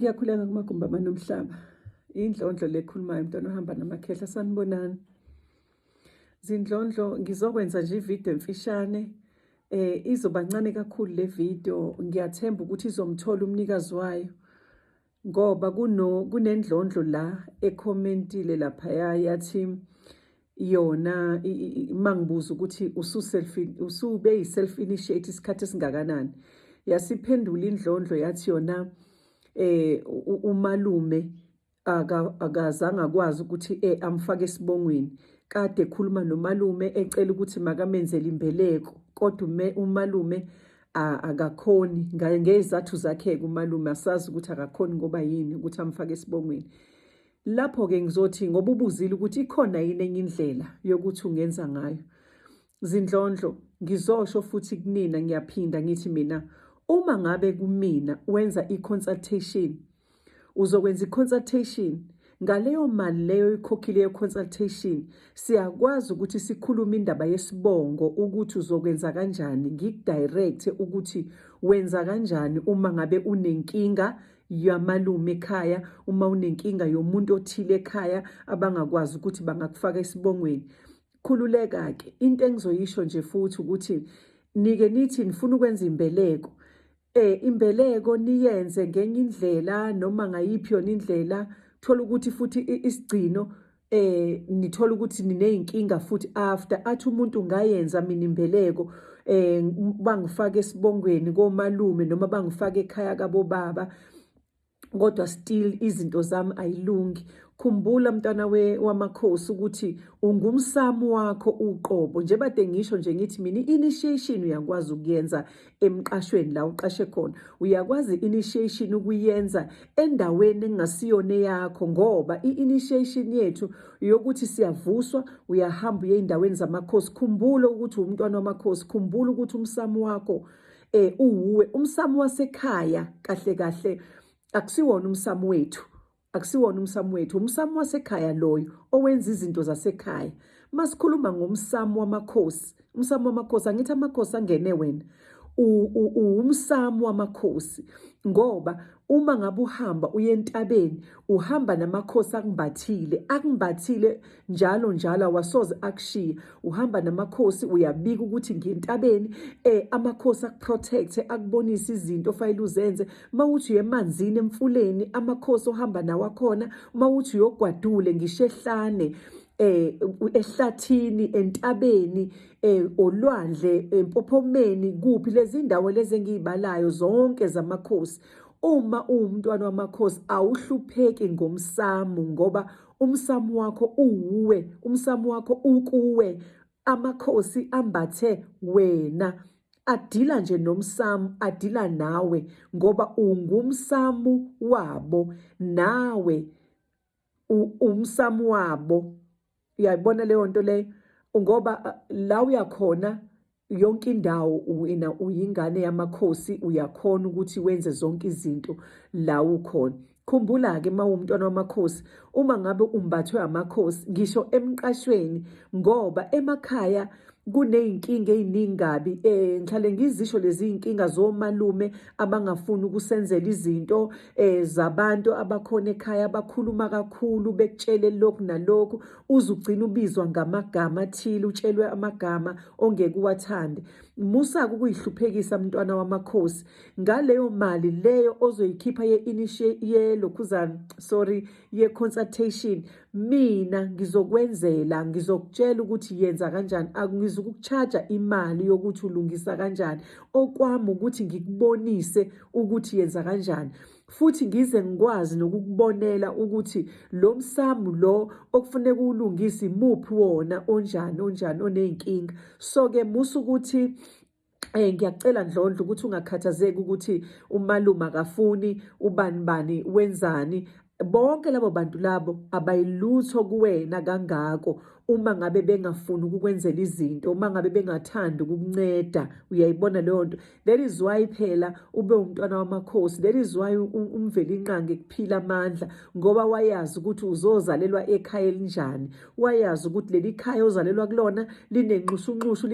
Ngiyakhuleka kuMagumba amanomhlaba. Indlondlo lekhulumayo umntwana ohamba namakhehla sanibonani. Zindlondlo ngizokwenza nje ividiyo emfishane. Izoba ncane kakhulu le video. Ngiyathemba ukuthi izomthola umnikazi wayo. Ngoba kunendlondlo la ecommentile lapha yathi yona mangibuza ukuthi usube yi-self initiate isikhathi esingakanani. Yasiphendula indlondlo yathi yona umalume akazange akwazi ukuthi amfake esibongweni. Kade ekhuluma nomalume ecela ukuthi makamenzele imbeleko, kodwa umalume akakhoni ngezathu zakhe-ke. Umalume asazi ukuthi akakhoni ngoba yini ukuthi amfake esibongweni. Lapho-ke ngizothi ngoba ubuzile ukuthi ikhona yini enye indlela yokuthi ungenza ngayo. Zindlondlo ngizosho futhi kunina, ngiyaphinda ngithi mina, uma ngabe kumina wenza i-consultation, uzokwenza i-consultation ngaleyo mali leyo ikhokhile ye-consultation. Siyakwazi ukuthi sikhulume indaba yesibongo ukuthi uzokwenza kanjani, ngikudirect ukuthi wenza kanjani uma ngabe unenkinga yamalume ekhaya, uma unenkinga yomuntu othile ekhaya abangakwazi ukuthi bangakufaka esibongweni. Khululeka-ke, into engizoyisho nje futhi ukuthi nike nithi nifuna ukwenza imbeleko. Imbeleko niyenze ngenye indlela noma ngayiphi yona indlela. Thola ukuthi futhi isigcino nithola ukuthi niney'nkinga futhi after athi umuntu ngayenza mina imbeleko bangifake esibongweni komalume noma bangifake ekhaya kabo baba, kodwa still izinto zami ayilungi. Khumbula mntwana wamakhosi ukuthi ungumsamo wakho uqobo. Nje bade ngisho nje ngithi mina i-initiation uyakwazi ukuyenza emqashweni la uqashe khona. Uyakwazi i-initiation ukuyenza endaweni engasiyona yakho, ngoba i-initiation yethu yokuthi siyavuswa, uyahamba uye ey'ndaweni zamakhosi. Khumbula ukuthi umntwana wamakhosi, khumbula ukuthi umsamo wakho uwuwe. Umsamo wasekhaya kahle kahle akusiwona umsamo wethu. Akusiwona umsamo wethu, umsamo wasekhaya loyo owenza izinto zasekhaya. Masikhuluma ngomsamo wamakhosi, umsamo wamakhosi, angithi amakhosi angene wena, umsamo wamakhosi. Ngoba uma ngabe uhamba uye entabeni, uhamba namakhosi akumbathile njalo awasoze akushiye. Uhamba namakhosi, uyabika ukuthi ngiyentabeni, amakhosi akuprotecte, akubonise izinto ofanele uzenze. Mawuthi uye emanzini emfuleni, amakhosi ohamba nawo akhona. Mawuthi uyogwadule ngisho ehlane, ehlathini, entabeni, olwandle, empophomeni, kuphi lezi ndawo lezi engiyibalayo zonke zamakhosi. Uma uwumntwana wamakhosi awuhlupheki ngomsamo, ngoba umsamo wakho uwuwe, umsamo wakho ukuwe. Amakhosi ambathe wena, adila nje nomsamo, adila nawe ngoba ungumsamo wabo, nawe umsamo wabo. Uyayibona leyo nto leyo? Ngoba la uyakhona yonke indawo wena uyingane yamakhosi, uyakhona ukuthi wenze zonke izinto la ukhona. Khumbula-ke uma uwumntwana wamakhosi, uma ngabe umbathwe amakhosi, ngisho emqashweni, ngoba emakhaya kuney'nkinga ey'ningi kabi. Ngihlale ngizisho lezi y'nkinga zomalume abangafuni ukusenzela izinto, zabantu abakhona ekhaya abakhuluma kakhulu bekutshele lokhu nalokhu, uze ugcine ubizwa ngamagama athile, utshelwe amagama ongeke uwathande. Musa-ke ukuyihluphekisa mntwana wamakhosi ngaleyo mali leyo ozoyikhipha ye-consultation. Mina ngizokwenzela, ngizokutshela ukuthi yenza kanjani. Akukuchaja imali yokuthi ulungisa kanjani. Okwami ukuthi ngikubonise ukuthi yenza kanjani, futhi ngize ngikwazi nokukubonela ukuthi lo msamo lo okufuneka uwulungise imuphi wona, onjani oney'nkinga. So-ke musa ukuthi ngiyacela Ndlondlo ukuthi ungakhathazeki ukuthi umalume akafuni, ubani wenzani. Bonke labo bantu labo abayilutho kuwena kangako uma ngabe bengafuni ukukwenzela izinto, uma ngabe bengathandi ukukunceda. Uyayibona leyo nto? That is why phela ube umntwana wamakhosi. That is why umveli inqangi kuphila amandla, ngoba wayazi ukuthi uzozalelwa ekhaya elinjani. Wayazi ukuthi leli khaya ozalelwa kulona linenxushunxushu,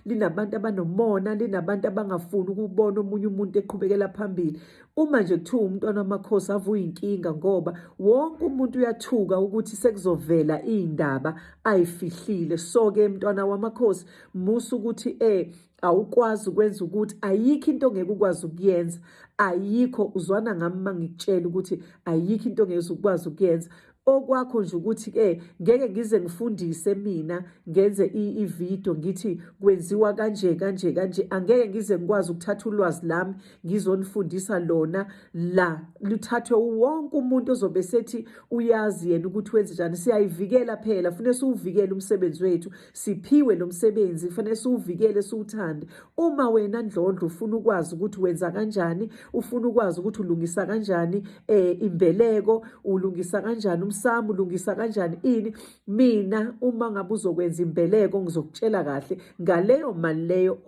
linabantu abanomona, linabantu abangafuni ukubona omunye umuntu eqhubekela phambili. Uma nje kuthiwa umntwana wamakhosi avuya inkinga ngoba wonke umuntu uyathuka ukuthi sekuzovela iy'ndaba ay'fihlile. So-ke mntwana wamakhosi, musa ukuthi awukwazi ukwenza ukuthi ayikho into ongeke ukwazi ukuyenza, ayikho. Uzwana ngami uma ngikutshela ukuthi ayikho into ongeke ukwazi ukuyenza. Okwakho nje ukuthi-ke ngeke ngize ngifundise mina ngenze ividiyo ngithi kwenziwa kanje kanje kanje. Angeke ngize ngikwazi ukuthatha ulwazi lami ngizonifundisa lona la luthathwe wonke umuntu ozobe sethi uyazi yena ukuthi wenze njani. Siyayivikela phela, kufanele siwuvikele umsebenzi wethu, siphiwe lo msebenzi, kufanele siwuvikele siwuthande. Uma wena Ndlondlo ufuna ukwazi ukuthi wenza kanjani, ufuna ukwazi ukuthi ulungisa kanjani imbeleko, ulungisa kanjani umsamo, ulungisa kanjani ini, mina uma ngabe uzokwenza imbeleko ngizokutshela kahle ngaleyo mali leyo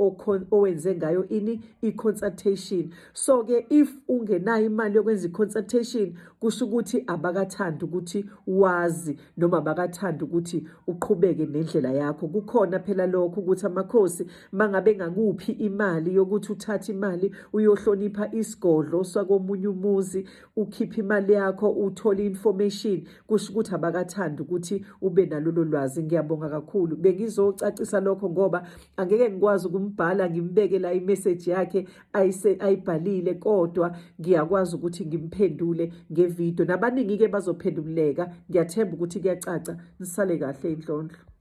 owenze ngayo ini, i-consultation. So-ke if ungenayo imali yokwenza i-consultation, kusho ukuthi abakathandi ukuthi wazi noma abakathandi ukuthi uqhubeke nendlela yakho. Kukhona phela lokho ukuthi amakhosi mangabe ngakuphi imali yokuthi uthathe imali uyohlonipha isigodlo sakomunye umuzi, ukhiphe imali yakho, uthole information, kusho ukuthi abakathandi ukuthi ube nalolo lwazi. Ngiyabonga kakhulu. Bengizocacisa lokho ngoba angeke ngikwazi ukumbhala ngimbeke la imeseji yakhe ayibhalile, kodwa ngiyakwazi ukuthi ngimphendule ngevidiyo. Nabaningi-ke bazophenduleka. Ngiyathemba ukuthi kuyacaca. Nisale kahle Indlondlo.